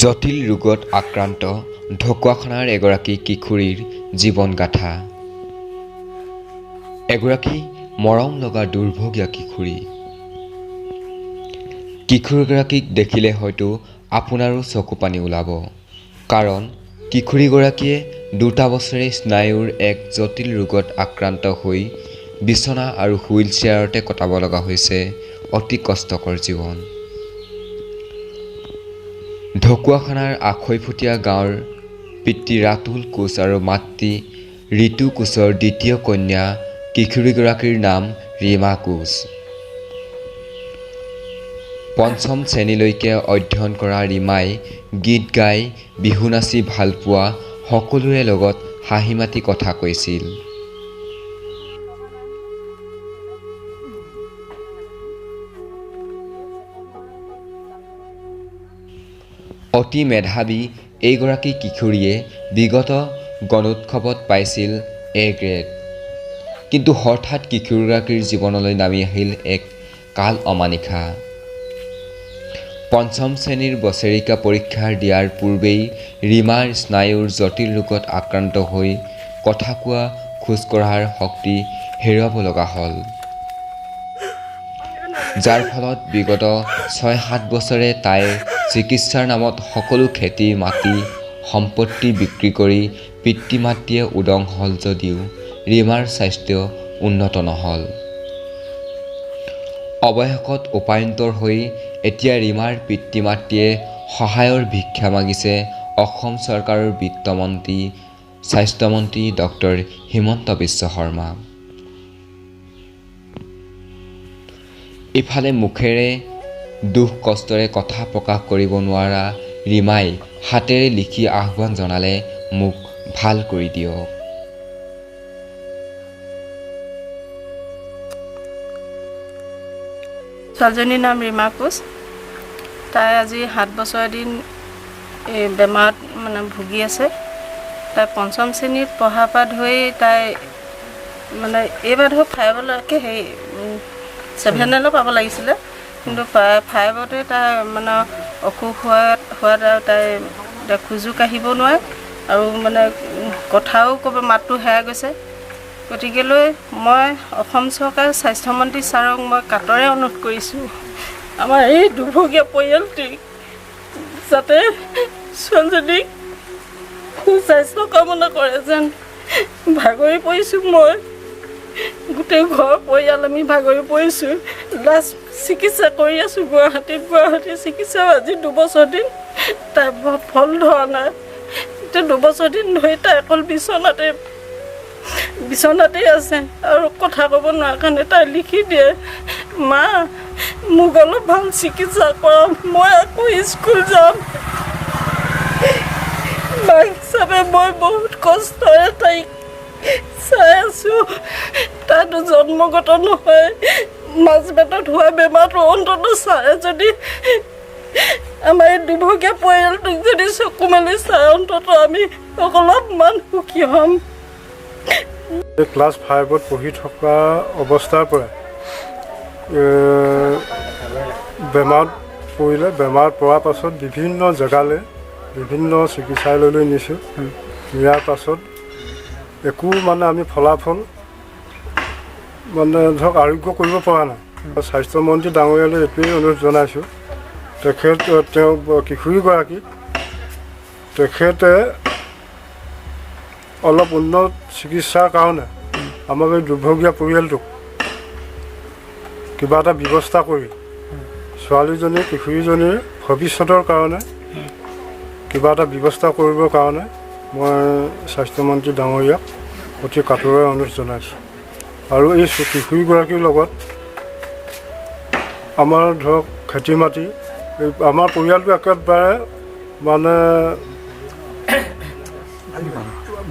জটিল ৰোগত আক্ৰান্ত ঢকুৱাখানাৰ এগৰাকী কিশোৰীৰ জীৱনগাথা। এগৰাকী মৰম লগা দুৰ্ভগীয়া কিশোৰী। কিশোৰীগৰাকীক দেখিলে হয়তো আপোনাৰো চকু পানী ওলাব, কাৰণ কিশোৰীগৰাকীয়ে 2 বছৰে স্নায়ুৰ এক জটিল ৰোগত আক্ৰান্ত হৈ বিচনা আৰু হুইল চেয়াৰতে কটাব লগা হৈছে অতি কষ্টকৰ জীৱন। ঢকুৱাখানাৰ আখৈফুটীয়া গাঁৱৰ পিতৃ ৰাতুল কোচ আৰু মাতৃ ঋতু কোচৰ দ্বিতীয় কন্যা কিশোৰীগৰাকীৰ নাম ৰীমা কোচ। 5ম শ্ৰেণীলৈকে অধ্যয়ন কৰা ৰীমাই গীত গাই বিহু নাচি ভালপোৱা সকলোৰে লগত হাঁহি মাতি কথা কৈছিল। অতি মেধাৱী এইগৰাকী কিশোৰীয়ে বিগত গণোৎসৱত পাইছিল A গ্ৰেড। কিন্তু হঠাৎ কিশোৰীগৰাকীৰ জীৱনলৈ নামি আহিল এক কাল অমানিশা। 5ম শ্ৰেণীৰ বছেৰেকীয়া পৰীক্ষা দিয়াৰ পূৰ্বেই ৰীমাৰ স্নায়ুৰ জটিল ৰোগত আক্ৰান্ত হৈ কথা কোৱা খোজ কঢ়াৰ শক্তি হেৰুৱাব লগা হ'ল, যাৰ ফলত বিগত 6-7 বছৰে তাইৰ চিকিৎসাৰ নামত সকলো খেতি মাটি সম্পত্তি বিক্ৰী কৰি পিতৃ মাতৃয়ে উদং হ'ল যদিও ৰীমাৰ স্বাস্থ্য উন্নত নহ'ল। অৱশেষত উপায়ন্তৰ হৈ এতিয়া ৰীমাৰ পিতৃ মাতৃয়ে সহায়ৰ ভিক্ষা মাগিছে অসম চৰকাৰৰ বিত্তমন্ত্ৰী স্বাস্থ্যমন্ত্ৰী ডক্টৰ হিমন্ত বিশ্ব শৰ্মা। ইফালে মুখেৰে দুখ কষ্টৰে কথা প্ৰকাশ কৰিব নোৱাৰা ৰীমাই হাতেৰে লিখি আহ্বান জনালে মোক ভাল কৰি দিয়ক। ছোৱালীজনীৰ নাম ৰীমা কোচ। তাই আজি 7 বছৰ দিন এই বেমাৰত ভুগি আছে। তাই 5ম শ্ৰেণীত পঢ়াৰ পৰা ধৰি তাই এইবাৰ ধৰক 5লৈকে 7লৈ পাব লাগিছিলে, কিন্তু 5তে তাই অসুখ হোৱাত তাই খোজো কাঢ়িব নোৱাৰে আৰু কথাও ক'ব, মাতটো হেৰাই গৈছে। গতিকেলৈ মই অসম চৰকাৰৰ স্বাস্থ্যমন্ত্ৰী ছাৰক মই কাতৰে অনুৰোধ কৰিছোঁ, আমাৰ এই দুৰ্ভগীয়া পৰিয়ালটিক যাতে ছোৱালীজনীক সুস্বাস্থ্য কামনা কৰে। যেন ভাগৰি পৰিছোঁ, মই গোটেই ঘৰ পৰিয়াল আমি ভাগৰি পৰিছোঁ। লাষ্ট চিকিৎসা কৰি আছোঁ গুৱাহাটী চিকিৎসা আজি 2 বছৰ দিন তাই ফল ধৰা নাই। এতিয়া 2 বছৰ দিন ধৰি তাই অকল বিচনাতেই আছে আৰু কথা ক'ব নোৱাৰা কাৰণে তাই লিখি দিয়ে, মা মোক অলপ ভাল চিকিৎসা কৰা, মই আকৌ স্কুল যাম। মাক হিচাপে মই বহুত কষ্টৰে তাইক চাই আছোঁ। তাইতো জন্মগত নহয়, মাজ পেটত হোৱা বেমাৰটো অন্ততঃ চাই যদি আমাৰ এই দুৰ্ভগীয়া পৰিয়ালটোক যদি চকু মেলি চাই অন্ততঃ আমি অলপমান সুখী হ'ম। ক্লাছ 5ত পঢ়ি থকা অৱস্থাৰ পৰা বেমাৰত পৰিলে। বেমাৰ পৰাৰ পাছত বিভিন্ন জেগালৈ বিভিন্ন চিকিৎসালয়লৈ নিছোঁ। নিয়াৰ পাছত একো আমি ফলাফল ধৰক আৰোগ্য কৰিব পৰা নাই। স্বাস্থ্যমন্ত্ৰী ডাঙৰীয়ালৈ এইটোৱেই অনুৰোধ জনাইছোঁ, তেওঁ কিশোৰীগৰাকী তেখেতে অলপ উন্নত চিকিৎসাৰ কাৰণে আমাৰ এই দুৰ্ভগীয়া পৰিয়ালটোক কিবা এটা ব্যৱস্থা কৰি ছোৱালীজনী কিশোৰীজনীৰ ভৱিষ্যতৰ কাৰণে কিবা এটা ব্যৱস্থা কৰিবৰ কাৰণে মই স্বাস্থ্যমন্ত্ৰী ডাঙৰীয়াক অতি কাতৰে অনুৰোধ জনাইছোঁ। আৰু এই কিশোৰীগৰাকীৰ লগত আমাৰ ধৰক খেতি মাটি, আমাৰ পৰিয়ালটো একেবাৰে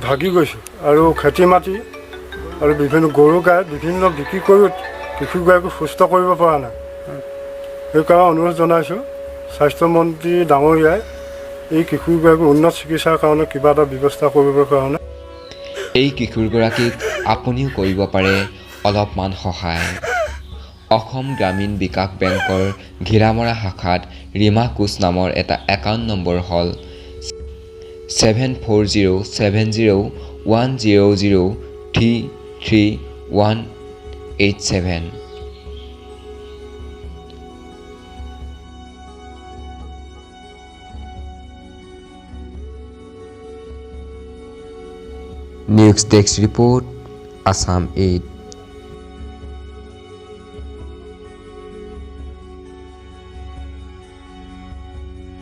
ভাগি গৈছোঁ। আৰু খেতি মাটি আৰু বিভিন্ন গৰু গাই বিভিন্ন বিক্ৰী কৰিও কিশোৰীগৰাকীক সুস্থ কৰিব পৰা নাই। সেইকাৰণে অনুৰোধ জনাইছোঁ স্বাস্থ্যমন্ত্ৰী ডাঙৰীয়াই এই কিশোৰীগৰাকীৰ উন্নত চিকিৎসাৰ কাৰণে কিবা এটা ব্যৱস্থা কৰিবৰ কাৰণে। এই কিশোৰগৰাকীক আপুনিও কৰিব পাৰে অলপমান সহায়। অসম গ্ৰামীণ বিকাশ বেংকৰ ঘিৰামৰা শাখাত ৰীমা কোচ নামৰ এটা একাউণ্ট নম্বৰ হ'ল 740100333187। News desk report, Assam 8।